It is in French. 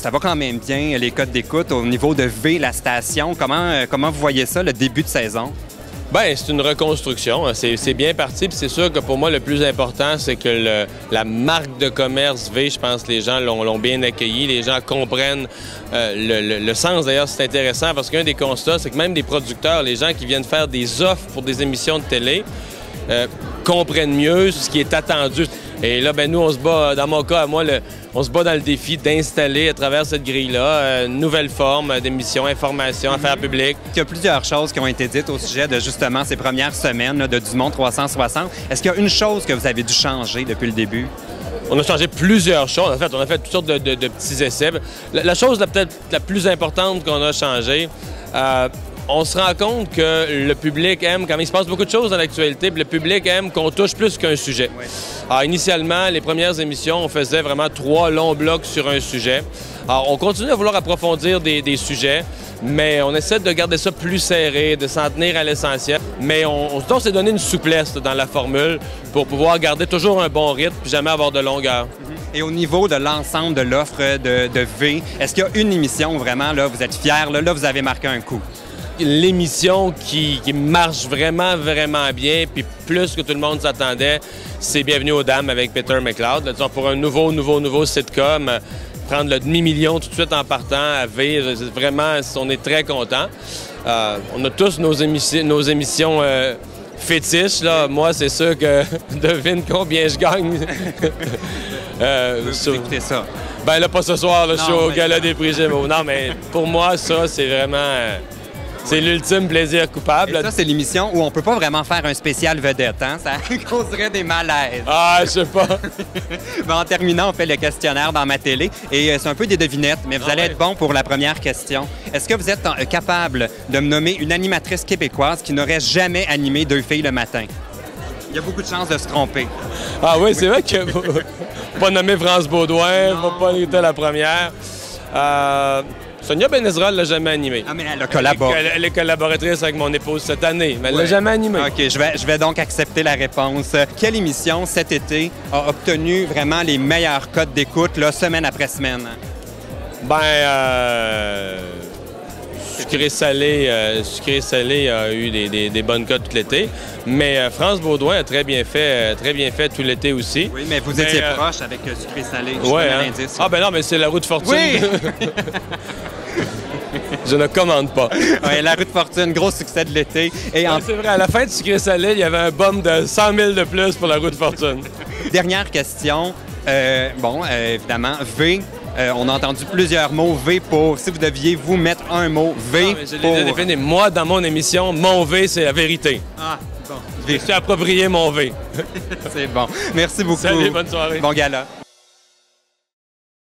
Ça va quand même bien, les codes d'écoute au niveau de V, la station. Comment vous voyez ça, le début de saison? Bien, c'est une reconstruction. C'est bien parti. Puis c'est sûr que pour moi, le plus important, c'est que la marque de commerce V, je pense que les gens l'ont bien accueilli. Les gens comprennent le sens. D'ailleurs, c'est intéressant parce qu'un des constats, c'est que même des producteurs, les gens qui viennent faire des offres pour des émissions de télé, comprennent mieux ce qui est attendu. Et là, ben nous, on se bat, dans mon cas, à moi, on se bat dans le défi d'installer à travers cette grille-là une nouvelle forme d'émission, information, affaires publiques. Il y a plusieurs choses qui ont été dites au sujet de justement ces premières semaines là, de Dumont 360. Est-ce qu'il y a une chose que vous avez dû changer depuis le début? On a changé plusieurs choses. En fait, on a fait toutes sortes de petits essais. La chose peut-être la plus importante qu'on a changée, on se rend compte que le public aime, quand il se passe beaucoup de choses dans l'actualité, le public aime qu'on touche plus qu'un sujet. Oui. Alors, initialement, les premières émissions, on faisait vraiment 3 longs blocs sur un sujet. Alors, on continue à vouloir approfondir des sujets, mais on essaie de garder ça plus serré, de s'en tenir à l'essentiel. Mais on s'est donné une souplesse dans la formule pour pouvoir garder toujours un bon rythme et jamais avoir de longueur. Et au niveau de l'ensemble de l'offre de V, est-ce qu'il y a une émission où vraiment, là, vous êtes fiers, là, vous avez marqué un coup? L'émission qui marche vraiment, vraiment bien, puis plus que tout le monde s'attendait, c'est Bienvenue aux Dames avec Peter McLeod. Là, pour un nouveau sitcom, prendre le demi-million tout de suite en partant à V, vraiment, on est très contents. On a tous nos émissions fétiches. Là. Moi, c'est sûr que devine combien je gagne. Vous écoutez ça? Ben là, pas ce soir, là, je suis au Gala des prix Gémeaux. Non, mais pour moi, ça, c'est vraiment... c'est l'ultime plaisir coupable. Et ça, c'est l'émission où on peut pas vraiment faire un spécial vedette, hein? Ça causerait des malaises. Ah, je sais pas. Ben, en terminant, on fait le questionnaire dans ma télé. Et c'est un peu des devinettes, mais vous allez être bon pour la première question. Est-ce que vous êtes capable de me nommer une animatrice québécoise qui n'aurait jamais animé Deux filles le matin? Il y a beaucoup de chances de se tromper. Ah oui, c'est vrai que pas nommé France Baudouin, pas été la première. Sonia Benezra ne l'a jamais animée. Ah, mais elle a collaboré. Elle est collaboratrice avec mon épouse cette année, mais elle ne l'a jamais animée. OK, je vais donc accepter la réponse. Quelle émission, cet été, a obtenu vraiment les meilleurs codes d'écoute, là, semaine après semaine? Ben, Sucré-salé a eu des bonnes cotes tout l'été, mais France Baudouin a très bien fait tout l'été aussi. Oui, mais vous étiez proche avec Sucré-salé. Oui, hein? Ah ben non, mais c'est La Roue de Fortune. Oui! Je ne commande pas. Oui, La Roue de Fortune, gros succès de l'été. Et c'est vrai, à la fin de Sucré-salé, il y avait un bum de 100 000 de plus pour La Roue de Fortune. Dernière question. Évidemment, V. On a entendu plusieurs mots. V pour, si vous deviez vous mettre un mot, V pour... Je l'ai défini. Moi, dans mon émission, mon V, c'est la vérité. Ah, bon. Je me suis approprié mon V. C'est bon. Merci beaucoup. Salut, bonne soirée. Bon gala.